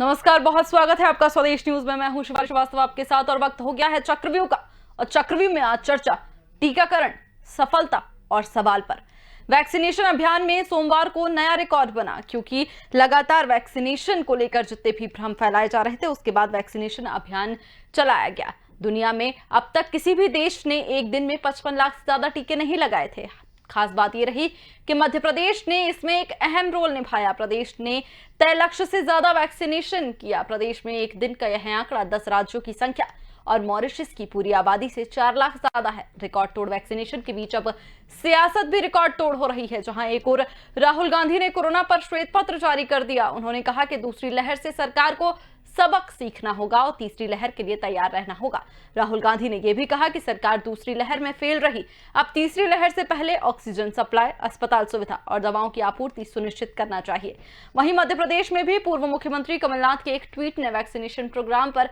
नमस्कार, बहुत स्वागत है आपका स्वदेश न्यूज में। मैं हूं शिवाली श्रीवास्तव आपके साथ और वक्त हो गया है चक्रव्यूह का। और चक्रव्यूह में आज चर्चा टीकाकरण, सफलता और सवाल पर। वैक्सीनेशन अभियान में सोमवार को नया रिकॉर्ड बना, क्योंकि लगातार वैक्सीनेशन को लेकर जितने भी भ्रम फैलाए जा रहे थे, उसके बाद वैक्सीनेशन अभियान चलाया गया। दुनिया में अब तक किसी भी देश ने एक दिन में 55 लाख से ज्यादा टीके नहीं लगाए थे। खास बात यह रही कि मध्य प्रदेश ने इसमें एक अहम रोल निभाया। प्रदेश ने तय लक्ष्य से ज्यादा वैक्सीनेशन किया। प्रदेश में एक दिन का यह आंकड़ा 10 राज्यों की संख्या और मॉरिशस की पूरी आबादी से 4 लाख ज्यादा है। रिकॉर्ड तोड़ वैक्सीनेशन के बीच अब सियासत भी रिकॉर्ड तोड़ हो रही है, जहां एक और राहुल गांधी ने कोरोना पर श्वेत पत्र जारी कर दिया। उन्होंने कहा कि दूसरी लहर से सरकार को सबक सीखना होगा और तीसरी लहर के लिए तैयार रहना होगा। राहुल गांधी ने यह भी कहा कि सरकार दूसरी लहर में फेल रही, अब तीसरी लहर से पहले ऑक्सीजन सप्लाई, अस्पताल सुविधा और दवाओं की आपूर्ति सुनिश्चित करना चाहिए। वहीं मध्य प्रदेश में भी पूर्व मुख्यमंत्री कमलनाथ के एक ट्वीट ने वैक्सीनेशन प्रोग्राम पर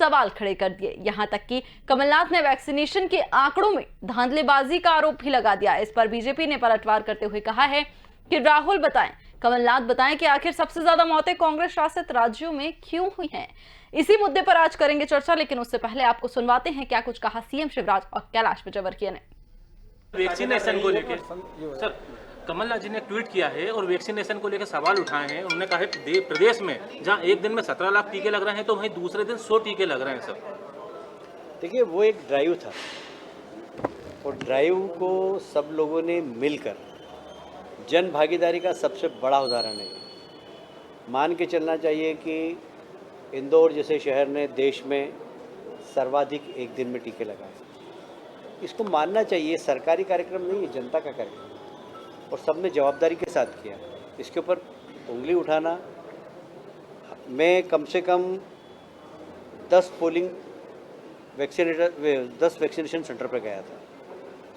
सवाल खड़े कर दिए। यहां तक कि कमलनाथ ने वैक्सीनेशन के आंकड़ों में धांधलेबाजी का आरोप भी लगा दिया। इस पर बीजेपी ने पलटवार करते हुए कहा है कि राहुल बताएं, कमलनाथ बताएं कि आखिर सबसे ज्यादा मौतें कांग्रेस शासित राज्यों में क्यों हुई हैं। इसी मुद्दे पर आज करेंगे चर्चा, लेकिन उससे पहले आपको सुनवाते हैं क्या कुछ कहा सीएम शिवराज और कैलाश विजयवर्गीय ने। वैक्सीनेशन को लेकर सर कमलनाथ जी ने ट्वीट किया है और वैक्सीनेशन को लेकर सवाल उठाए हैं। उन्होंने कहा है प्रदेश में जहां एक दिन में 17 लाख टीके लग रहे हैं, तो वहीं दूसरे दिन 100 टीके लग रहे हैं। सर देखिए, वो एक ड्राइव था और ड्राइव को सब लोगों ने मिलकर, जन भागीदारी का सबसे बड़ा उदाहरण है। मान के चलना चाहिए कि इंदौर जैसे शहर ने देश में सर्वाधिक एक दिन में टीके लगाए। इसको मानना चाहिए, सरकारी कार्यक्रम नहीं है, जनता का कार्यक्रम, और सबने जवाबदारी के साथ किया। इसके ऊपर उंगली उठाना, मैं कम से कम 10 पोलिंग वैक्सीनेशन सेंटर पर गया था।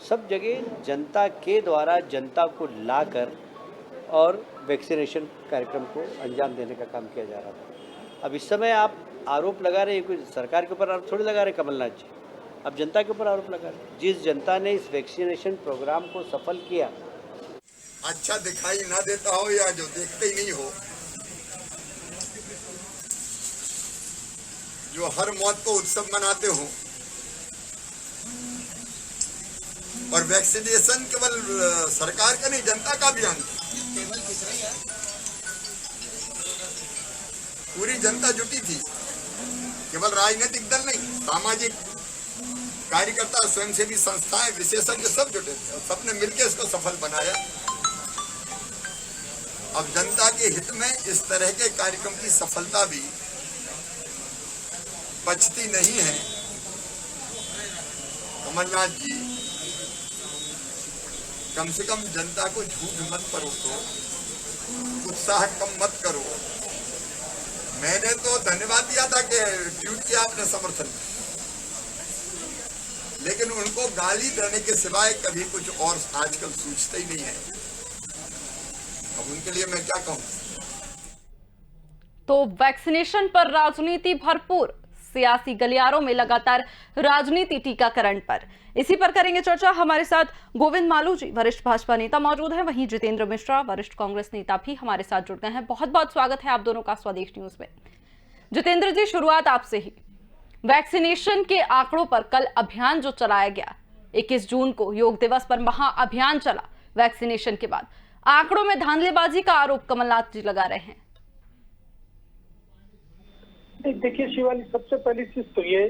सब जगह जनता के द्वारा जनता को लाकर और वैक्सीनेशन कार्यक्रम को अंजाम देने का काम किया जा रहा था। अब इस समय आप आरोप लगा रहे हैं, कोई सरकार के ऊपर आरोप थोड़ी लगा रहे कमलनाथ जी, अब जनता के ऊपर आरोप लगा रहे। जिस जनता ने इस वैक्सीनेशन प्रोग्राम को सफल किया, अच्छा दिखाई ना देता हो या जो देखते ही नहीं हो, जो हर मौत को उत्सव मनाते हो, और वैक्सीनेशन केवल सरकार का नहीं, जनता का अभियान, पूरी जनता जुटी थी। केवल राजनीतिक दल नहीं, सामाजिक कार्यकर्ता, स्वयंसेवी संस्थाएं, विशेषज्ञ सब जुटे थे और सबने मिलकर इसको सफल बनाया। अब जनता के हित में इस तरह के कार्यक्रम की सफलता भी बचती नहीं है। कमलनाथ जी, कम से कम जनता को झूठ मत परोसो, उत्साह कम मत करो। मैंने तो धन्यवाद दिया था कि ट्वीट किया आपने समर्थन में, लेकिन उनको गाली देने के सिवाय कभी कुछ और आजकल सूझता ही नहीं है। अब उनके लिए मैं क्या कहूं। तो वैक्सीनेशन पर राजनीति भरपूर, सियासी गलियारों में लगातार राजनीति टीकाकरण पर। इसी पर करेंगे चर्चा। हमारे साथ गोविंद मालू जी, वरिष्ठ भाजपा नेता मौजूद हैं। वहीं जितेंद्र मिश्रा, वरिष्ठ कांग्रेस नेता भी हमारे साथ जुड़ गए हैं। बहुत बहुत स्वागत है आप दोनों का स्वदेश न्यूज में। जितेंद्र जी, शुरुआत आपसे ही। वैक्सीनेशन के आंकड़ों पर कल अभियान जो चलाया गया, 21 जून को योग दिवस पर महाअभियान चला। वैक्सीनेशन के बाद आंकड़ों में धांधलेबाजी का आरोप कमलनाथ जी लगा रहे हैं। देखिए शिवाली, सबसे पहली चीज तो ये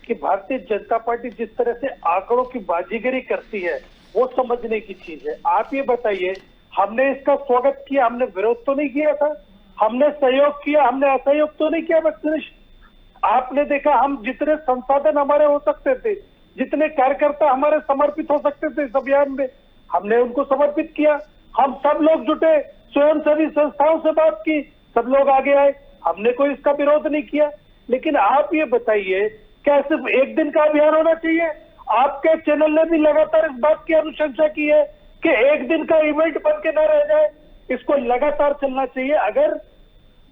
कि भारतीय जनता पार्टी जिस तरह से आंकड़ों की बाजीगरी करती है, वो समझने की चीज है। आप ये बताइए, हमने इसका स्वागत किया, हमने विरोध तो नहीं किया था, हमने सहयोग किया, हमने असहयोग तो नहीं किया वैक्सीनेशन। आपने देखा, हम जितने संसाधन हमारे हो सकते थे, जितने कार्यकर्ता हमारे समर्पित हो सकते थे इस अभियान में, हमने उनको समर्पित किया। हम सब लोग जुटे, स्वयंसेवी संस्थाओं से बात की, सब लोग आगे आए, हमने कोई इसका विरोध नहीं किया। लेकिन आप ये बताइए, क्या सिर्फ एक दिन का अभियान होना चाहिए? आपके चैनल ने भी लगातार इस बात की अनुशंसा की है कि एक दिन का इवेंट बन के न रह जाए, इसको लगातार चलना चाहिए अगर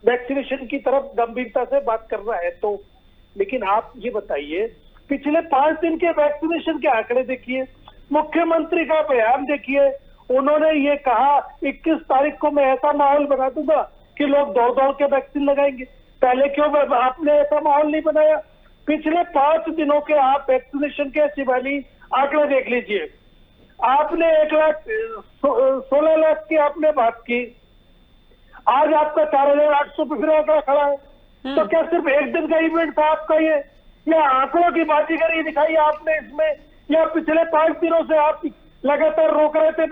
वैक्सीनेशन की तरफ गंभीरता से बात करना है तो। लेकिन आप ये बताइए, पिछले 5 दिन के वैक्सीनेशन के आंकड़े देखिए, मुख्यमंत्री का बयान देखिए, उन्होंने ये कहा 21 तारीख को मैं ऐसा माहौल बना दूंगा कि लोग दौड़ दौड़ के वैक्सीन लगाएंगे? पहले क्यों आपने ऐसा माहौल नहीं बनाया? पिछले 5 दिनों के आप वैक्सीनेशन के शिवाली आंकड़े देख लीजिए। आपने 1,16 लाख की आपने बात की, आज आपका 4,800 पे फिर आंकड़ा खड़ा है। तो क्या सिर्फ एक दिन का इवेंट था आपका ये, या आंकड़ों की बाजीगरी दिखाई आपने इसमें, या पिछले 5 दिनों से आप लगातार रोक रहे थे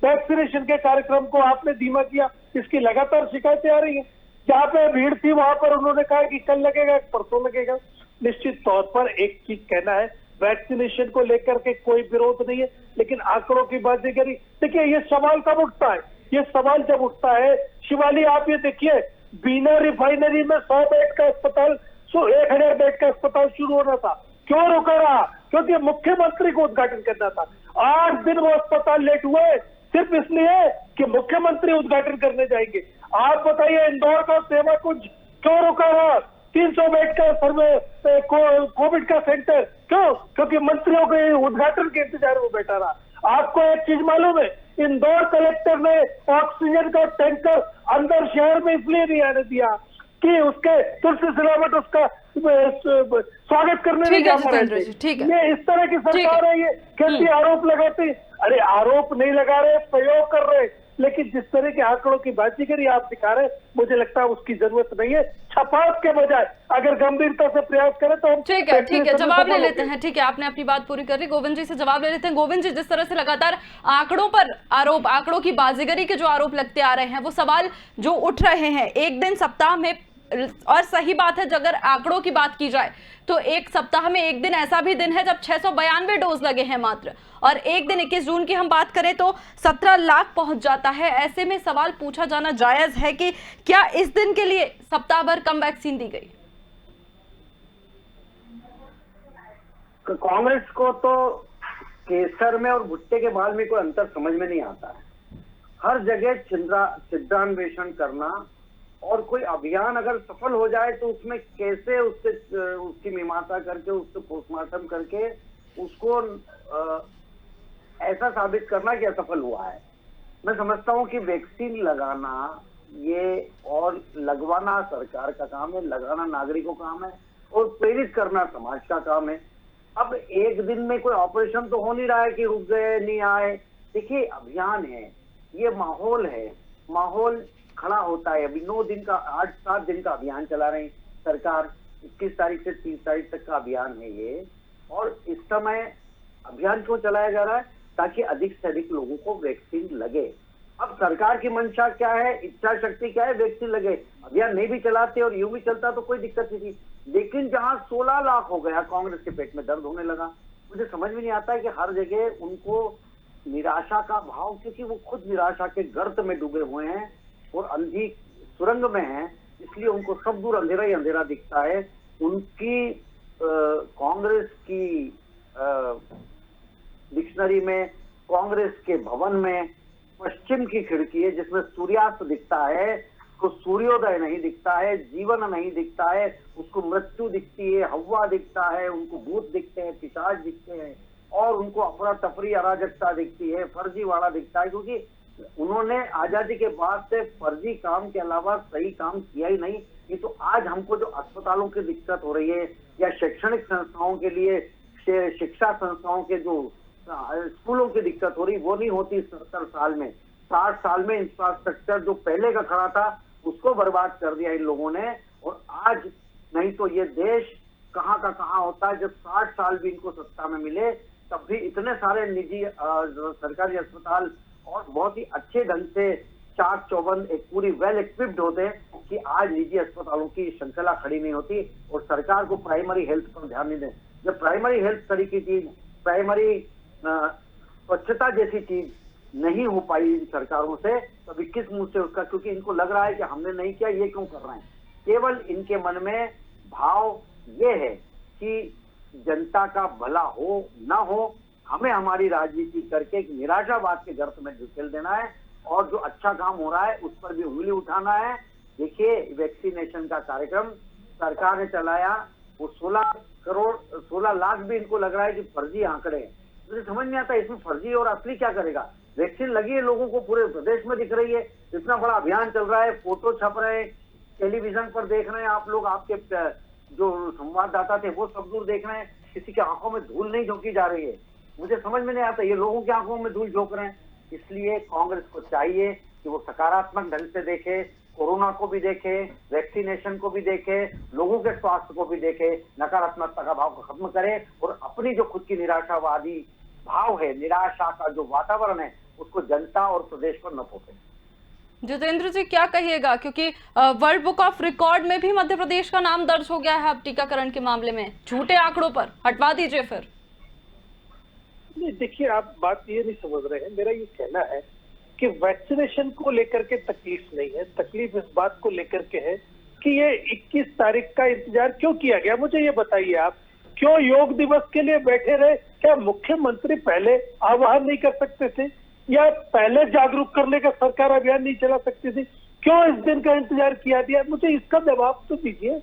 वैक्सीनेशन के कार्यक्रम को आपने धीमा किया? इसकी लगातार शिकायतें आ रही है। जहाँ पे भीड़ थी वहां पर उन्होंने कहा कि कल लगेगा, परसों लगेगा। निश्चित तौर पर एक चीज कहना है, वैक्सीनेशन को लेकर के कोई विरोध नहीं है, लेकिन आंकड़ों की बाजीगरी, देखिए ये सवाल कब उठता है? ये सवाल जब उठता है शिवाली, आप ये देखिए, बीना रिफाइनरी में 100 बेड का अस्पताल, 1000 बेड का अस्पताल शुरू होना था, क्यों रुका रहा? क्योंकि मुख्यमंत्री को उद्घाटन करना था। 8 दिन वो अस्पताल लेट हुए सिर्फ इसलिए कि मुख्यमंत्री उद्घाटन करने जाएंगे। आप बताइए, इंदौर का सेवा कुंज क्यों रुका रहा? 300 बेड का सर्वे कोविड का सेंटर क्यों? क्योंकि मंत्रियों के उद्घाटन के इंतजार में बैठा रहा। आपको एक चीज मालूम है, इंदौर कलेक्टर ने ऑक्सीजन का टैंकर अंदर शहर में इसलिए नहीं आने दिया कि उसके तुलसी सिलावट उसका स्वागत करने नहीं जा रहे थे। ये इस तरह की सरकार है, ये कैसी आरोप लगाती? अरे आरोप नहीं लगा रहे, प्रयोग कर रहे। लेकिन जिस तरह के आंकड़ों की बाजीगरी आप दिखा रहे, मुझे लगता है उसकी जरूरत नहीं है। छपाक के बजाय अगर गंभीरता से प्रयास करें तो हम ठीक है, जवाब ले लेते हैं। ठीक है, आपने अपनी बात पूरी कर ली। गोविंद जी से जवाब ले लेते हैं। गोविंद जी, जिस तरह से लगातार आंकड़ों पर आरोप, आंकड़ों की बाजीगरी के जो आरोप लगते आ रहे हैं, वो सवाल जो उठ रहे हैं, एक दिन सप्ताह में, और सही बात है अगर आंकड़ों की बात की जाए तो एक सप्ताह में एक दिन ऐसा भी दिन है जब 692 डोज लगे हैं मात्र, और एक दिन 21 जून की हम बात करें तो 17 लाख पहुंच जाता है। ऐसे में सवाल पूछा जाना जायज है कि क्या इस दिन के लिए सप्ताह भर कम वैक्सीन दी गई? कांग्रेस को तो केसर में और भुट्टे के बाल में कोई अंतर समझ में नहीं आता है। हर जगह छिद्रान्वेषण करना, और कोई अभियान अगर सफल हो जाए तो उसमें कैसे उसकी मीमांसा करके, उसको पोस्टमार्टम करके उसको ऐसा साबित करना कि असफल हुआ है। मैं समझता हूं कि वैक्सीन लगाना ये और लगवाना सरकार का काम है, लगाना नागरिकों का काम है, और प्रेरित करना समाज का काम है। अब एक दिन में कोई ऑपरेशन तो हो नहीं रहा है कि रुक गए, नहीं आए। देखिए, अभियान है, ये माहौल है, माहौल खड़ा होता है। अभी 9 दिन का, 8-7 दिन का अभियान चला रहे हैं सरकार। 21 तारीख से 30 तारीख तक का अभियान है ये। और इस समय अभियान क्यों चलाया जा रहा है? ताकि अधिक से अधिक लोगों को वैक्सीन लगे। अब सरकार की मंशा क्या है, इच्छा शक्ति क्या है, वैक्सीन लगे। अभियान नहीं भी चलाते और यूं भी चलता तो कोई दिक्कत नहीं थी। लेकिन जहां 16 लाख हो गया, कांग्रेस के पेट में दर्द होने लगा। मुझे समझ में नहीं आता है कि हर जगह उनको निराशा का भाव, क्योंकि वो खुद निराशा के गर्त में डूबे हुए हैं और अंधी सुरंग में है, इसलिए उनको सब दूर अंधेरा ही अंधेरा दिखता है। उनकी कांग्रेस की डिक्शनरी में, कांग्रेस के भवन में पश्चिम की खिड़की है जिसमें सूर्यास्त दिखता है, उसको सूर्योदय नहीं दिखता है, जीवन नहीं दिखता है, उसको मृत्यु दिखती है, हवा दिखता है, उनको भूत दिखते हैं, पिशाच दिखते हैं, और उनको अफरा तफरी अराजकता दिखती है, फर्जीवाड़ा दिखता है। क्योंकि उन्होंने आजादी के बाद से फर्जी काम के अलावा सही काम किया ही नहीं। ये तो आज हमको जो अस्पतालों की दिक्कत हो रही है, या शैक्षणिक संस्थाओं के लिए, शिक्षा संस्थाओं के जो स्कूलों की दिक्कत हो रही, वो नहीं होती 70 साल में। 60 साल में इंफ्रास्ट्रक्चर जो पहले का खड़ा था उसको बर्बाद कर दिया इन लोगों ने। और आज नहीं तो ये देश कहाँ का कहाँ होता है। जब 60 साल भी इनको सत्ता में मिले तब भी इतने सारे निजी सरकारी अस्पताल और बहुत ही अच्छे ढंग से चाक चौबंद, एक पूरी वेल इक्विप्ड होते कि आज निजी अस्पतालों की श्रृंखला खड़ी नहीं होती। और सरकार को प्राइमरी हेल्थ पर ध्यान नहीं दे। जब प्राइमरी हेल्थ तरह की चीज, प्राइमरी स्वच्छता जैसी चीज नहीं हो पाई इन सरकारों से, तभी किस मुंह से उसका, क्योंकि इनको लग रहा है कि हमने नहीं किया, ये क्यों कर रहे हैं। केवल इनके मन में भाव ये है कि जनता का भला हो ना हो, हमें हमारी राजनीति करके एक निराशावाद के गर्त में धकेल देना है, और जो अच्छा काम हो रहा है उस पर भी उंगली उठाना है। देखिए, वैक्सीनेशन का कार्यक्रम सरकार ने चलाया, वो 16 लाख भी इनको लग रहा है कि फर्जी आंकड़े हैं। मुझे समझ नहीं आता इसमें फर्जी और असली क्या करेगा। वैक्सीन लगी है लोगों को, पूरे प्रदेश में दिख रही है, इतना बड़ा अभियान चल रहा है, फोटो छप रहे हैं, टेलीविजन पर देख रहे हैं आप लोग, आपके जो संवाददाता थे वो सब दूर देख रहे हैं, किसी की आंखों में धूल नहीं झोंकी जा रही है। मुझे समझ में नहीं आता, ये लोगों की आंखों में धूल झोंक रहे हैं। इसलिए कांग्रेस को चाहिए कि वो सकारात्मक ढंग से देखे, कोरोना को भी देखे, वैक्सीनेशन को भी देखे, लोगों के स्वास्थ्य को भी देखे, नकारात्मकता का भाव को खत्म करे और अपनी जो खुद की निराशावादी भाव है, निराशा का जो वातावरण है, उसको जनता और प्रदेश पर न थोपे। जितेंद्र जी क्या कहिएगा, क्योंकि वर्ल्ड बुक ऑफ रिकॉर्ड में भी मध्य प्रदेश का नाम दर्ज हो गया है अब टीकाकरण के मामले में, झूठे आंकड़ों पर हटवा दीजिए फिर। नहीं, देखिए आप बात ये नहीं समझ रहे हैं। मेरा ये कहना है कि वैक्सीनेशन को लेकर के तकलीफ नहीं है, तकलीफ इस बात को लेकर के है कि ये 21 तारीख का इंतजार क्यों किया गया। मुझे ये बताइए, आप क्यों योग दिवस के लिए बैठे रहे? क्या मुख्यमंत्री पहले आह्वान नहीं कर सकते थे, या पहले जागरूक करने का सरकार अभियान नहीं चला सकती थी? क्यों इस दिन का इंतजार किया दिया? मुझे इसका जवाब तो दीजिए।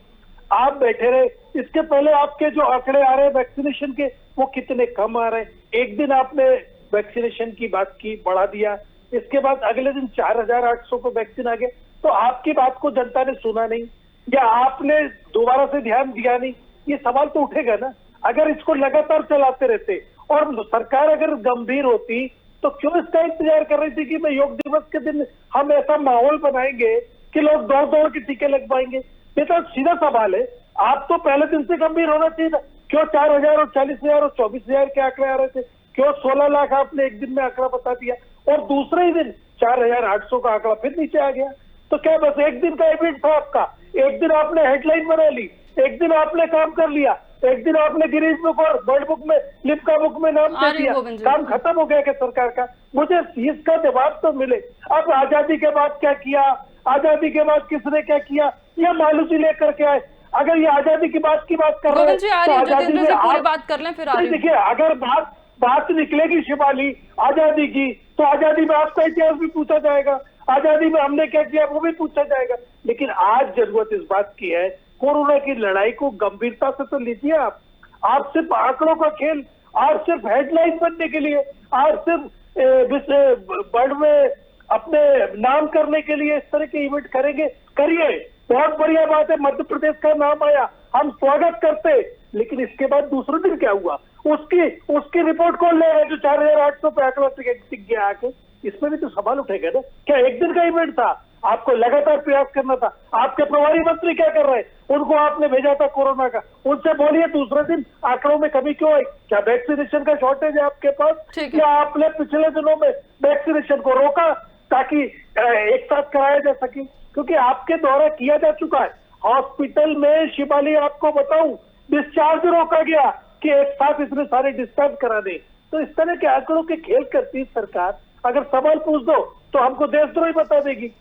आप बैठे रहे, इसके पहले आपके जो आंकड़े आ रहे हैं वैक्सीनेशन के, वो कितने कम आ रहे हैं। एक दिन आपने वैक्सीनेशन की बात की, बढ़ा दिया, इसके बाद अगले दिन 4800 पे वैक्सीन आ गया, तो आपकी बात को जनता ने सुना नहीं या आपने दोबारा से ध्यान दिया नहीं? ये सवाल तो उठेगा ना। अगर इसको लगातार चलाते रहते और सरकार अगर गंभीर होती तो क्यों इसका इंतजार कर रही थी कि मैं योग दिवस के दिन हम ऐसा माहौल बनाएंगे कि लोग दौड़ दौड़ के टीके लगवाएंगे? ये तो सीधा सवाल है। आप तो पहले दिन से गंभीर होना चाहिए ना। क्यों 4000 और 40,000 और 24,000 के आंकड़े आ रहे थे? क्यों 16 लाख आपने एक दिन में आंकड़ा बता दिया और दूसरे ही दिन 4800 का आंकड़ा फिर नीचे आ गया? तो क्या बस एक दिन का इवेंट था आपका? एक दिन आपने हेडलाइन बना ली, एक दिन आपने काम कर लिया, एक दिन आपने गिनीज बुक और वर्ल्ड बुक में, लिम्का बुक में नाम दे दिया, काम खत्म हो गया क्या सरकार का? मुझे इसका जवाब तो मिले। अब आजादी के बाद क्या किया, आजादी के बाद किसने क्या किया, ये मालू जी लेकर के आए। अगर ये आजादी की बात कर रहे हैं तो आजादी में पूरी बात कर लें फिर। देखिए, अगर बात निकलेगी शिवाली आजादी की, तो आजादी में आपका इतिहास भी पूछा जाएगा, आजादी में हमने क्या किया वो भी पूछा जाएगा। लेकिन आज जरूरत इस बात की है, कोरोना की लड़ाई को गंभीरता से तो लीजिए। आप सिर्फ आंकड़ों का खेल, आप सिर्फ हेडलाइन बनने के लिए, आप सिर्फ वर्ल्ड में अपने नाम करने के लिए इस तरह के इवेंट करेंगे, करिए, बहुत बढ़िया बात है। मध्य प्रदेश का नाम आया, हम स्वागत करते, लेकिन इसके बाद दूसरे दिन क्या हुआ? उसकी रिपोर्ट कौन ले रहा है जो 4800 पे आंकड़ा टिक गया आके? इसमें भी तो सवाल उठेगा ना। क्या एक दिन का इवेंट था? आपको लगातार प्रयास करना था। आपके प्रभारी मंत्री क्या कर रहे हैं? उनको आपने भेजा था कोरोना का, उनसे बोलिए दूसरे दिन आंकड़ों में कमी क्यों आई? क्या वैक्सीनेशन का शॉर्टेज है आपके पास? या आपने पिछले दिनों में वैक्सीनेशन को रोका ताकि एक साथ कराया जा सके? क्योंकि आपके द्वारा किया जा चुका है। हॉस्पिटल में शिवाली आपको बताऊं, डिस्चार्ज रोका गया कि एक साथ इतने सारे डिस्चार्ज करा दे। तो इस तरह के आंकड़ों के खेल करती है सरकार। अगर सवाल पूछ दो तो हमको देशद्रोही बता देगी।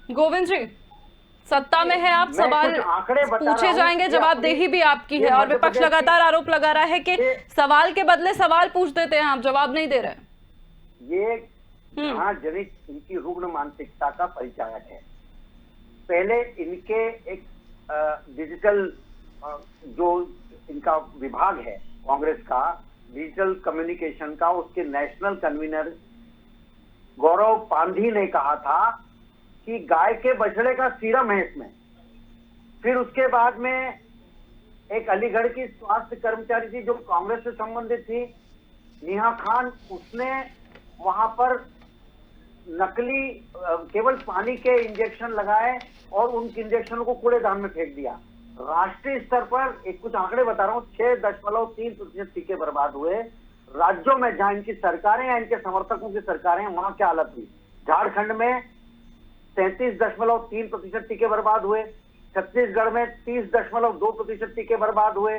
गोविंद जी, सत्ता में है आप, सवाल पूछे जाएंगे, जवाबदेही भी आपकी है, और विपक्ष लगातार आरोप लगा रहा है कि सवाल के बदले सवाल पूछ देते हैं, आप जवाब नहीं दे रहे। ये जनित इनकी रुग्ण मानसिकता का परिचायक है। पहले इनके एक डिजिटल जो इनका विभाग है कांग्रेस का, डिजिटल कम्युनिकेशन का, उसके नेशनल कन्वीनर गौरव पांधी ने कहा था कि गाय के बछड़े का सीरम है इसमें। फिर उसके बाद में एक अलीगढ़ की स्वास्थ्य कर्मचारी थी जो कांग्रेस से संबंधित थी, नेहा खान, उसने वहां पर नकली केवल पानी के इंजेक्शन लगाए और उन इंजेक्शनों को कूड़ेदान में फेंक दिया। राष्ट्रीय स्तर पर एक कुछ आंकड़े बता रहा हूँ, 6.3% टीके बर्बाद हुए। राज्यों में जहां इनकी सरकारें या इनके समर्थकों की सरकारें, वहां क्या हालत हुई? झारखंड में 33.3% टीके बर्बाद हुए, छत्तीसगढ़ में 30.2% टीके बर्बाद हुए,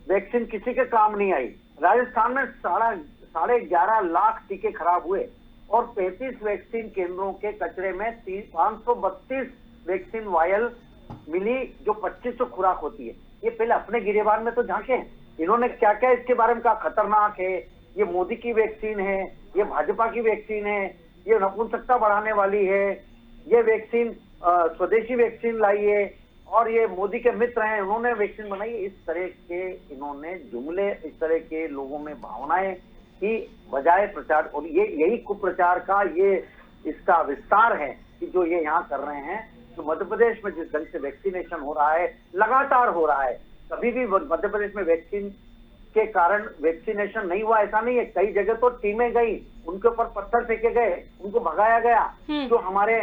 वैक्सीन किसी के काम नहीं आई। राजस्थान में 11.5 लाख टीके खराब हुए और 35 वैक्सीन केंद्रों के कचरे में 532 वैक्सीन वायल मिली जो 2500 खुराक होती है। ये पहले अपने गिरेबान में तो झांके, इन्होंने क्या क्या इसके बारे में कहा खतरनाक है, ये मोदी की वैक्सीन है, ये भाजपा की वैक्सीन है, ये नपुंसकता बढ़ाने वाली है, ये वैक्सीन स्वदेशी वैक्सीन लाई है और ये मोदी के मित्र हैं, उन्होंने वैक्सीन बनाई। इस तरह के इन्होंने जुमले, इस तरह के लोगों में भावनाएं कि बजाय प्रचार, और ये यही कुप्रचार का ये इसका विस्तार है कि जो ये यहाँ कर रहे हैं। तो मध्य प्रदेश में जिस ढंग से वैक्सीनेशन हो रहा है, लगातार हो रहा है, कभी भी मध्य प्रदेश में वैक्सीन के कारण वैक्सीनेशन नहीं हुआ ऐसा नहीं है। कई जगह तो टीमें गई, उनके ऊपर पत्थर फेंके गए, उनको भगाया गया। जो हमारे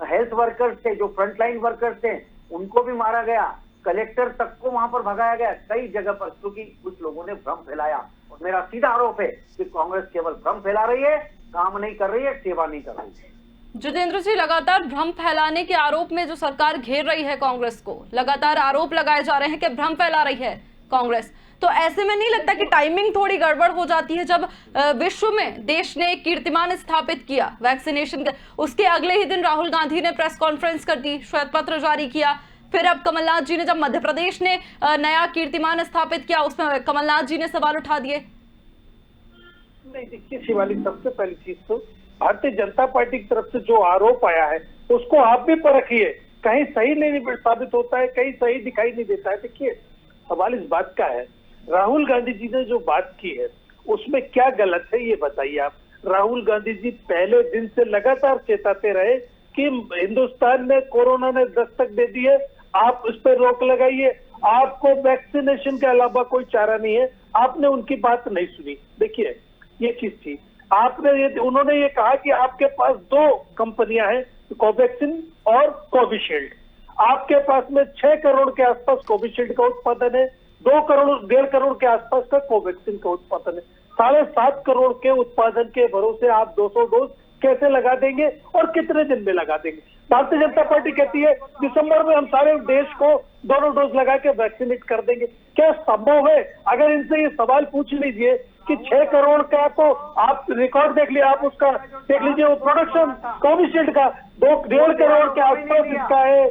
हेल्थ वर्कर्स थे, जो फ्रंटलाइन वर्कर्स थे, उनको भी मारा गया, कलेक्टर तक को वहां पर भगाया गया कई जगह पर, क्योंकि कुछ लोगों ने भ्रम फैलाया। और मेरा सीधा आरोप है कि कांग्रेस केवल भ्रम फैला रही है, काम नहीं कर रही है, सेवा नहीं कर रही है। जितेंद्र जी, लगातार भ्रम फैलाने के आरोप में जो सरकार घेर रही है कांग्रेस को, लगातार आरोप लगाए जा रहे हैं कि भ्रम फैला रही है कांग्रेस, तो ऐसे में नहीं लगता कि टाइमिंग थोड़ी गड़बड़ हो जाती है? जब विश्व में देश ने एक कीर्तिमान स्थापित किया वैक्सीनेशन का, उसके अगले ही दिन राहुल गांधी ने प्रेस कॉन्फ्रेंस कर दी, श्वेत पत्र जारी किया, फिर अब कमलनाथ जी ने, जब मध्य प्रदेश ने नया कीर्तिमान स्थापित किया, उसमें कमलनाथ जी ने सवाल उठा दिए। नहीं, देखिए शिवाली, सबसे पहली चीज तो भारतीय जनता पार्टी की तरफ से जो आरोप आया है उसको आप भी परखिए, कहीं सही नहीं साबित होता है, कहीं सही दिखाई नहीं देता है। देखिए, सवाल इस बात का है, राहुल गांधी जी ने जो बात की है उसमें क्या गलत है ये बताइए आप। राहुल गांधी जी पहले दिन से लगातार चेताते रहे कि हिंदुस्तान में कोरोना ने दस्तक दे दी है, आप उस पर रोक लगाइए, आपको वैक्सीनेशन के अलावा कोई चारा नहीं है। आपने उनकी बात नहीं सुनी। देखिए, ये चीज थी, उन्होंने ये कहा कि आपके पास 2 कंपनियां हैं, कोवैक्सीन और कोविशील्ड। आपके पास में 6 करोड़ के आसपास कोविशील्ड का उत्पादन है, 1.5 करोड़ के आसपास का कोवैक्सीन का उत्पादन है। 7.5 करोड़ के उत्पादन के भरोसे आप 200 डोज कैसे लगा देंगे और कितने दिन में लगा देंगे? भारतीय जनता पार्टी कहती है दिसंबर में हम सारे देश को दोनों डोज लगा के वैक्सीनेट कर देंगे। क्या संभव है? अगर इनसे ये सवाल पूछ लीजिए कि 6 करोड़ का, तो आप रिकॉर्ड देख लिया, आप उसका देख लीजिए, वो प्रोडक्शन कोविशील्ड का 2.5 करोड़ के आसपास इसका है,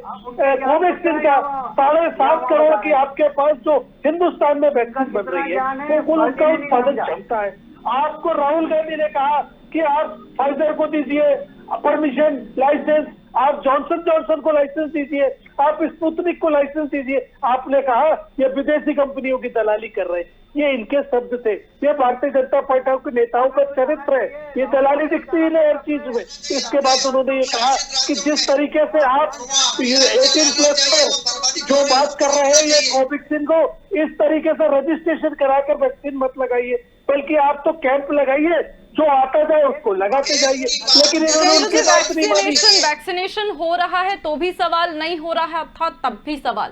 कोवैक्सीन का 7.5 करोड़ की आपके पास जो हिंदुस्तान में वैक्सीन बन रही है, तो कुल उसका उत्पादन क्षमता है। आपको राहुल गांधी ने कहा कि आप फाइजर को दीजिए परमिशन, लाइसेंस, आप जॉनसन को लाइसेंस दीजिए, आप स्पुतनिक को लाइसेंस दीजिए। आपने कहा ये विदेशी कंपनियों की दलाली कर रहे हैं। ये इनके शब्द थे, ये भारतीय जनता पार्टी के नेताओं का चरित्र है, ये दलाली दिखती ही नहीं हर चीज में। इसके बाद उन्होंने ये कहा कि जिस तरीके से आप 18+ पर जो बात कर रहे हैं ये कोवैक्सीन को, इस तरीके से रजिस्ट्रेशन कराकर वैक्सीन मत लगाइए, बल्कि आप तो कैंप लगाइए, जो आता जाए उसको लगाते जाइए। लेकिन इन्होंने उनकी बात नहीं मानी। वैक्सीनेशन हो रहा है तो भी सवाल, नहीं हो रहा है था तब भी सवाल।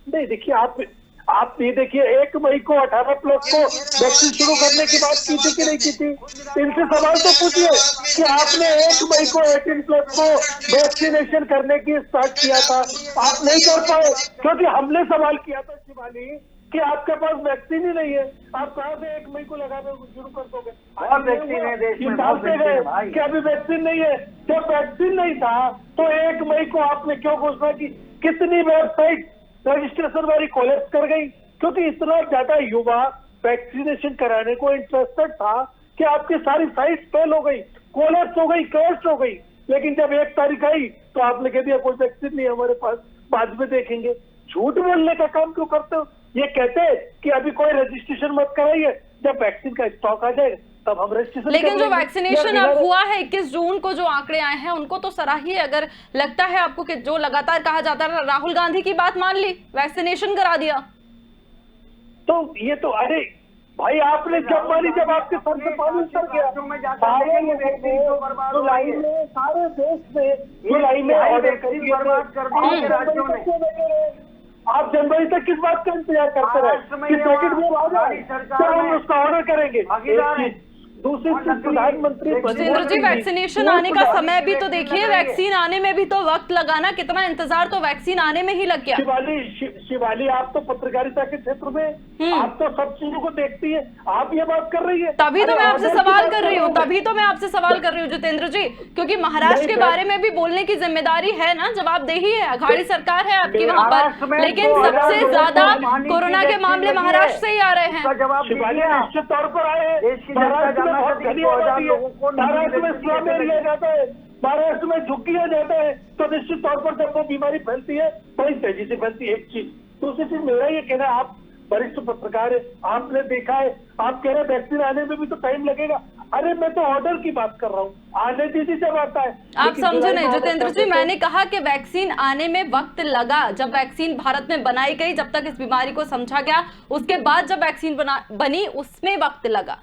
नहीं, देखिए, आप ये देखिए, 1 मई को 18+ को वैक्सीन शुरू करने की बात की थी कि नहीं की थी? इनसे सवाल तो पूछिए कि आपने 1 मई को 18+ को वैक्सीनेशन करने की स्टार्ट किया था, आप नहीं कर पाए क्योंकि हमने सवाल किया था शिवानी कि आपके पास वैक्सीन ही नहीं है, आप कहां से 1 मई को लगाना शुरू कर दोगे? बहुत वैक्सीन है देश में, बहुत वैक्सीन है भाई। कि अभी वैक्सीन नहीं है। जब वैक्सीन नहीं था तो 1 मई को आपने क्यों घोषणा की? कितनी वेबसाइट रजिस्ट्रेशन वाली कोलैप्स कर गई, क्योंकि इतना ज्यादा युवा वैक्सीनेशन कराने को इंटरेस्टेड था कि आपकी सारी साइट फेल हो गई, कोलैप्स हो गई, क्रैश हो गई। लेकिन जब 1 तारीख आई तो आपने कह दिया कोई वैक्सीन नहीं हमारे पास, बाद में देखेंगे। झूठ बोलने का काम क्यों करते हो? ये कहते कि अभी कोई रजिस्ट्रेशन मत कराइए, जब वैक्सीन का स्टॉक आ जाए तब हम रजिस्ट्रेशन। लेकिन जो वैक्सीनेशन अब हुआ है 21 जून को, जो आंकड़े आए हैं उनको तो सराहिए। अगर लगता है आपको कि जो लगातार कहा जाता है, राहुल गांधी की बात मान ली, वैक्सीनेशन करा दिया, तो ये तो, अरे भाई, आपने जब मानी जब आपके सर से पानी उतर गया, सारे देश में जुलाई में ऑर्डर कर दिए, आप जनवरी तक किस बात का इंतजार करते रहे कि सेकंड वेव आ जाए तो हम उसका ऑर्डर करेंगे। दूसरी चीज, प्रधानमंत्री जितेंद्र जी, वैक्सीनेशन आने का समय भी तो देखिए, वैक्सीन आने में भी तो वक्त लगाना, कितना इंतजार तो वैक्सीन आने में ही लग गया। शिवाली, आप तो पत्रकारिता के क्षेत्र में, आप तो सब चीजों को देखती है, आप ये बात कर रही है। तभी तो मैं आपसे सवाल कर रही हूँ, जितेंद्र जी, क्योंकि महाराष्ट्र के बारे में भी बोलने की जिम्मेदारी है ना, जवाबदेही है, अघाड़ी सरकार है आपकी वहाँ पर, लेकिन सबसे ज्यादा कोरोना के मामले महाराष्ट्र से ही आ रहे हैं। शिवाली, निश्चित तौर पर आए, महाराष्ट्र में स्लम एरिया जाता है, महाराष्ट्र में झुग्गियां जाता है, तो निश्चित तौर पर जब वो बीमारी फैलती है बड़ी तेजी से फैलती है। एक चीज, दूसरी चीज मेरा ये कहना है, आप वरिष्ठ पत्रकार है, आपने देखा है, आप कह रहे हैं वैक्सीन आने में भी तो टाइम लगेगा। अरे मैं तो ऑर्डर की बात कर रहा हूँ, आने दीजिए जब आता है। आप लेकिन समझे जुलाई नहीं में ऑर्डर जितेंद्र करते जी, थे। मैंने कहा कि वैक्सीन आने में वक्त लगा। जब वैक्सीन भारत में बनाई गई, जब तक इस बीमारी को समझा गया, उसके बाद जब वैक्सीन बनी उसमें वक्त लगा,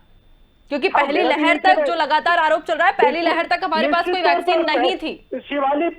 क्योंकि हाँ, पहली मेरा भी लहर यही तक कहना जो है। लगातार आरोप चल रहा है, पहली लहर तक हमारे पास कोई निश्चित तौर वैक्सीन पर नहीं थी। शिवाली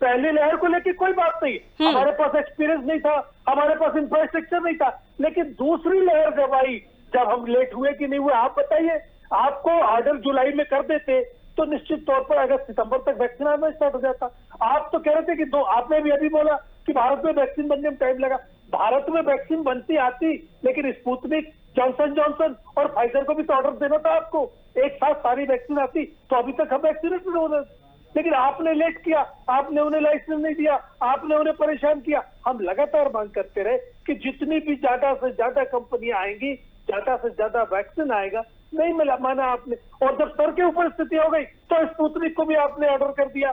पहली लहर को लेकर कोई बात नहीं, हमारे पास एक्सपीरियंस नहीं था, हमारे पास इंफ्रास्ट्रक्चर नहीं था। लेकिन दूसरी लहर जब आई, जब हम लेट हुए कि नहीं हुए, आप बताइए, आपको ऑर्डर जुलाई में कर देते तो निश्चित तौर पर अगस्त सितंबर तक वैक्सीन आना स्टार्ट हो जाता। आप तो कह रहे थे कि आपने भी अभी बोला कि भारत में वैक्सीन बनने में टाइम लगा। भारत में वैक्सीन बनती आती, लेकिन स्पुतनिक, जॉनसन जॉनसन और फाइजर को भी तो ऑर्डर देना था आपको, एक साथ सारी वैक्सीन आती तो अभी तक हम वैक्सीनेटेड हो रहे। लेकिन आपने लेट किया, आपने उन्हें लाइसेंस नहीं दिया, आपने उन्हें परेशान किया। हम लगातार मांग करते रहे कि जितनी भी ज्यादा से ज्यादा कंपनियां आएंगी, ज्यादा से ज्यादा वैक्सीन आएगा, नहीं मिला, माना आपने। और जब सर के ऊपर स्थिति हो गई तो स्पुतनिक को भी आपने ऑर्डर कर दिया,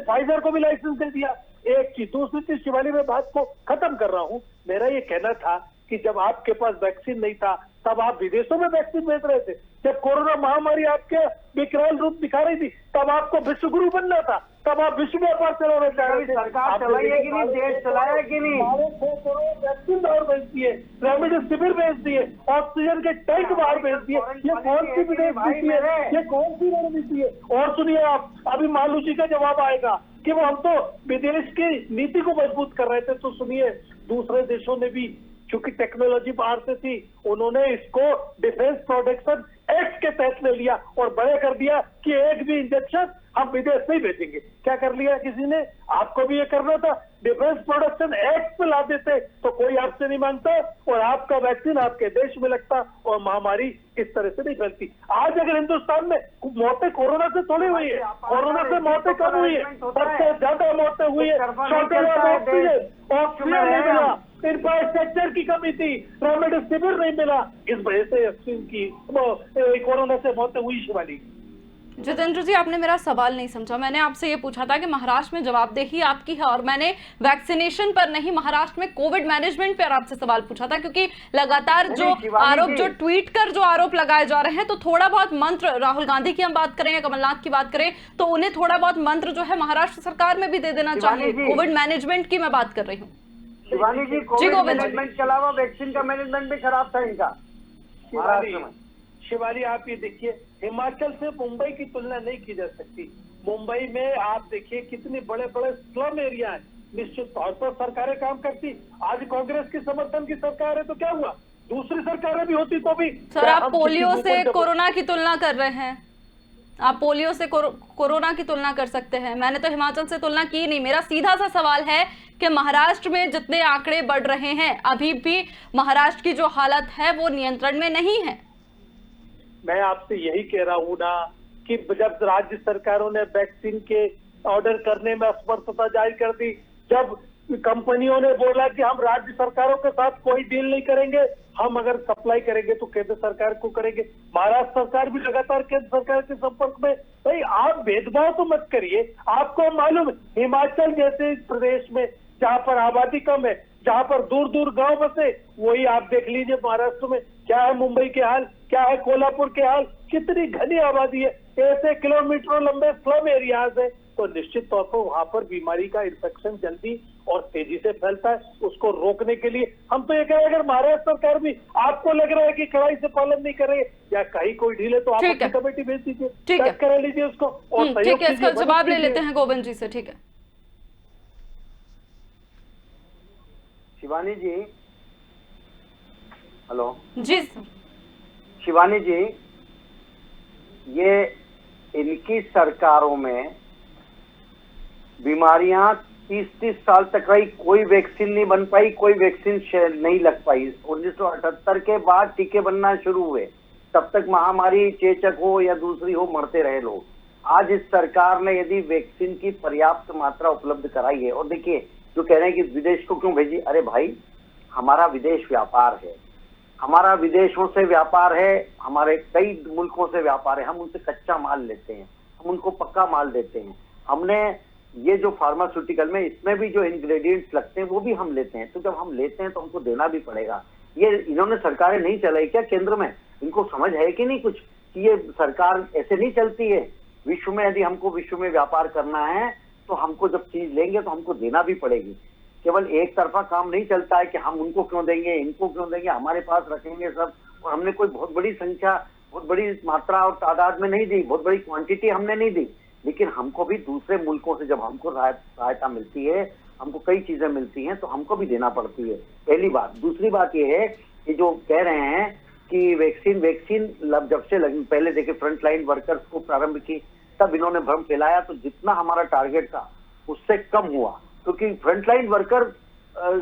फाइजर को भी लाइसेंस दे दिया। एक चीज, दूसरी चीज शिवाली, मैं बात को खत्म कर रहा हूं। मेरा ये कहना था कि जब आपके पास वैक्सीन नहीं था तब आप विदेशों में वैक्सीन भेज रहे थे। जब कोरोना महामारी आपके विकराल रूप दिखा रही थी तब आपको विश्वगुरु बनना था, तब आप विश्व व्यापार चलाना चाह रहे थे। सरकार चलाई है कि नहीं, देश चलाया कि नहीं? वैक्सीन बाहर भेज दिए, रेमडेसिविर भेज दिए, ऑक्सीजन के टैंक बाहर भेज दिए। ये कौन सी विदेश नीति है? ये कौन सी रणनीति है? और सुनिए, आप अभी मालू जी का जवाब आएगा कि वो हम तो विदेश की नीति को मजबूत कर रहे थे। तो सुनिए, दूसरे देशों ने भी चूंकि टेक्नोलॉजी बाहर से थी, उन्होंने इसको डिफेंस प्रोडक्शन एक्ट के तहत ले लिया और बड़े कर दिया कि एक भी इंजेक्शन हम विदेश नहीं भेजेंगे। क्या कर लिया किसी ने? आपको भी ये करना था, डिफेंस प्रोडक्शन एक्ट पे ला देते तो कोई आपसे नहीं मांगता और आपका वैक्सीन आपके देश में लगता और महामारी इस तरह से नहीं फैलती। आज अगर हिंदुस्तान में मौतें कोरोना से थोड़ी हुई है, कोरोना से मौतें कम हुई है, सबसे ज्यादा मौतें हुई है, ऑक्सीजन नहीं मिला, इंफ्रास्ट्रक्चर की कमी थी, रेमडेसिविर नहीं मिला, इस वजह से वैक्सीन की कोरोना से मौतें हुई। शिवाली, जितेंद्र जी, आपने मेरा सवाल नहीं समझा। मैंने आपसे ये पूछा था कि महाराष्ट्र में जवाबदेही आपकी है, और मैंने वैक्सीनेशन पर नहीं, महाराष्ट्र में कोविड मैनेजमेंट पर आपसे सवाल पूछा था, क्योंकि लगातार जो आरोप, जो ट्वीट कर जो आरोप लगाए जा रहे हैं, तो थोड़ा बहुत मंत्र, राहुल गांधी की हम बात करें या कमलनाथ की बात करें, तो उन्हें थोड़ा बहुत मंत्र जो है महाराष्ट्र सरकार में भी दे देना चाहिए। कोविड मैनेजमेंट की मैं बात कर रही हूँ। शिवानी जी, कोविड मैनेजमेंट के अलावा वैक्सीन का मैनेजमेंट भी खराब था इनका महाराष्ट्र में। शिवाली, आप ये देखिए, हिमाचल से मुंबई की तुलना नहीं की जा सकती। मुंबई में आप देखिए कितने बड़े बड़े स्लम एरिया है, निश्चित तौर पर सरकारें काम करती। आज कांग्रेस की समर्थन की सरकार है तो क्या हुआ, दूसरी सरकारें भी होती तो भी। सर, आप पोलियो से कोरोना की तुलना कर रहे हैं, आप पोलियो से कोरोना की तुलना कर सकते हैं। मैंने तो हिमाचल से तुलना की नहीं। मेरा सीधा सा सवाल है कि महाराष्ट्र में जितने आंकड़े बढ़ रहे हैं, अभी भी महाराष्ट्र की जो हालत है वो नियंत्रण में नहीं है। मैं आपसे यही कह रहा हूँ ना कि जब राज्य सरकारों ने वैक्सीन के ऑर्डर करने में असमर्थता जाहिर कर दी, जब कंपनियों ने बोला कि हम राज्य सरकारों के साथ कोई डील नहीं करेंगे, हम अगर सप्लाई करेंगे तो केंद्र सरकार को करेंगे। महाराष्ट्र सरकार भी लगातार केंद्र सरकार के संपर्क में। भाई, आप भेदभाव तो मत करिए। आपको मालूम, हिमाचल जैसे प्रदेश में जहाँ पर आबादी कम है, जहाँ पर दूर दूर गांव बसे, वही आप देख लीजिए महाराष्ट्र में क्या है, मुंबई के हाल क्या है, कोल्हापुर के हाल, कितनी घनी आबादी है, ऐसे किलोमीटरों लंबे स्लम एरियाज है। तो निश्चित तौर पर वहां पर बीमारी का इन्फेक्शन जल्दी और तेजी से फैलता है। उसको रोकने के लिए हम तो ये कह रहे हैं, अगर महाराष्ट्र सरकार भी आपको लग रहा है कि कड़ाई से पालन नहीं कर रही या कहीं कोई ढील है तो आप अपनी कमेटी भेज दीजिए, चेक करा लीजिए उसको और ठीक है, इसका जवाब ले लेते हैं गोविंद जी से। ठीक है शिवानी जी, हेलो जी सर। शिवानी जी, ये इनकी सरकारों में बीमारियां 30-30 साल तक रही, कोई वैक्सीन नहीं बन पाई, कोई वैक्सीन नहीं लग पाई। 1978 के बाद टीके बनना शुरू हुए, तब तक महामारी चेचक हो या दूसरी हो, मरते रहे लोग। आज इस सरकार ने यदि वैक्सीन की पर्याप्त मात्रा उपलब्ध कराई है, और देखिए जो कह रहे हैं कि विदेश को क्यों भेजी, अरे भाई, हमारा विदेश व्यापार है, हमारा विदेशों से व्यापार है, हमारे कई मुल्कों से व्यापार है। हम उनसे कच्चा माल लेते हैं, हम उनको पक्का माल देते हैं। हमने ये जो फार्मास्यूटिकल में इसमें भी जो इंग्रेडिएंट्स लगते हैं वो भी हम लेते हैं, तो जब हम लेते हैं तो हमको देना भी पड़ेगा। ये इन्होंने सरकारें नहीं चलाई क्या केंद्र में? इनको समझ है कि नहीं कुछ कि ये सरकार ऐसे नहीं चलती है। विश्व में यदि हमको विश्व में व्यापार करना है तो हमको जब चीज लेंगे तो हमको देना भी पड़ेगी। केवल एक तरफा काम नहीं चलता है कि हम उनको क्यों देंगे, इनको क्यों देंगे, हमारे पास रखेंगे सब। और हमने कोई बहुत बड़ी संख्या, बहुत बड़ी मात्रा और तादाद में नहीं दी, बहुत बड़ी क्वांटिटी हमने नहीं दी, लेकिन हमको भी दूसरे मुल्कों से जब हमको सहायता मिलती है, हमको कई चीजें मिलती हैं, तो हमको भी देना पड़ती है, पहली बात। दूसरी बात यह है कि जो कह रहे हैं कि वैक्सीन जब से पहले देखे फ्रंट लाइन वर्कर्स को प्रारंभ की, तब इन्होंने भ्रम फैलाया, तो जितना हमारा टारगेट था उससे कम हुआ, क्योंकि फ्रंटलाइन वर्कर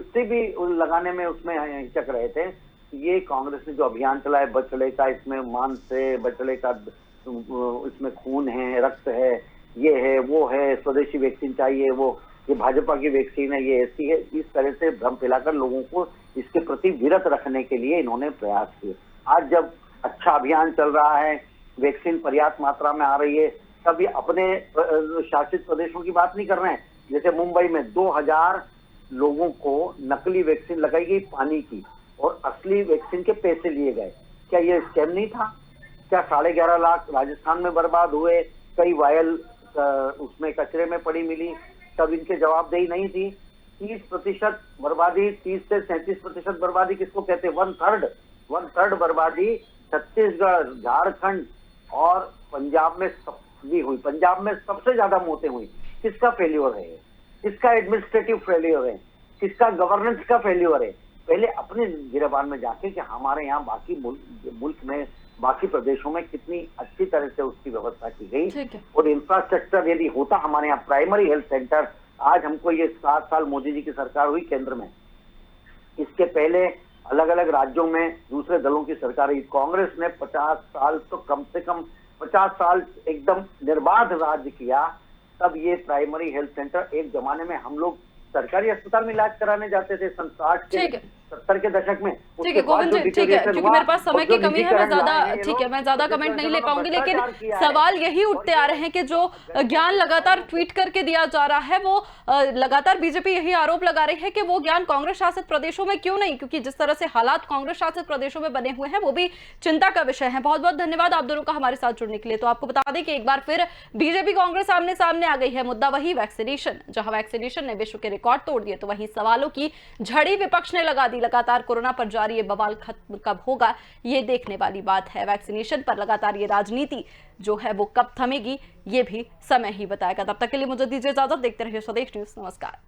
से भी लगाने में उसमें हिचक रहे थे। ये कांग्रेस ने जो अभियान चलाया, बछड़े का इसमें मांस है, बछड़े का इसमें खून है, रक्त है, ये है, वो है, स्वदेशी वैक्सीन चाहिए, वो ये भाजपा की वैक्सीन है, ये ऐसी है, इस तरह से भ्रम फैलाकर लोगों को इसके प्रति विरत रखने के लिए इन्होंने प्रयास किए। आज जब अच्छा अभियान चल रहा है, वैक्सीन पर्याप्त मात्रा में आ रही है, तब ये अपने शासित प्रदेशों की बात नहीं कर रहे हैं। जैसे मुंबई में 2000 लोगों को नकली वैक्सीन लगाई गई पानी की, और असली वैक्सीन के पैसे लिए गए। क्या ये स्कैम नहीं था? क्या 11.5 लाख राजस्थान में बर्बाद हुए, कई वायल उसमें कचरे में पड़ी मिली, तब इनके जवाबदेही नहीं थी? 30% बर्बादी, 30 से 37% बर्बादी किसको कहते हैं? 1/3 बर्बादी छत्तीसगढ़, झारखंड और पंजाब में भी हुई। पंजाब में सबसे ज्यादा मौतें हुई। किसका फेल्योर है? किसका एडमिनिस्ट्रेटिव फेल्योर है? किसका गवर्नेंस का फेल्योर है? पहले अपने गिरबान में जाके कि हमारे यहाँ बाकी मुल्क में, बाकी प्रदेशों में कितनी अच्छी तरह से उसकी व्यवस्था की गई, और इंफ्रास्ट्रक्चर यदि होता हमारे यहाँ, प्राइमरी हेल्थ सेंटर। आज हमको ये 7 साल मोदी जी की सरकार हुई केंद्र में, इसके पहले अलग अलग राज्यों में दूसरे दलों की सरकार हुई। कांग्रेस ने 50 साल तो कम से कम 50 साल एकदम निर्बाध राज्य किया, तब ये प्राइमरी हेल्थ सेंटर, एक जमाने में हम लोग सरकारी अस्पताल में इलाज कराने जाते थे सन 60 के 70 के दशक में। ठीक है गोविंद जी, ठीक है, क्योंकि मेरे पास समय की कमी है, मैं ज्यादा कमेंट नहीं ले पाऊंगी, लेकिन सवाल यही उठते आ रहे हैं कि जो ज्ञान लगातार ट्वीट करके दिया जा रहा है, वो लगातार बीजेपी यही आरोप लगा रही है कि वो ज्ञान कांग्रेस शासित प्रदेशों में क्यों नहीं, क्योंकि जिस तरह से हालात कांग्रेस शासित प्रदेशों में बने हुए हैं वो भी चिंता का विषय है। बहुत बहुत धन्यवाद आप दोनों का हमारे साथ जुड़ने के लिए। तो आपको बता दें कि एक बार फिर बीजेपी कांग्रेस सामने आ गई है। मुद्दा वही वैक्सीनेशन, जहां वैक्सीनेशन ने विश्व के रिकॉर्ड तोड़ दिए, तो वहीं सवालों की झड़ी विपक्ष ने लगा दी। लगातार कोरोना पर जारी ये बवाल खत्म कब होगा, ये देखने वाली बात है। वैक्सीनेशन पर लगातार ये राजनीति जो है वो कब थमेगी, ये भी समय ही बताएगा। तब तक के लिए मुझे दीजिए इजाजत। देखते रहिए स्वदेश न्यूज। नमस्कार।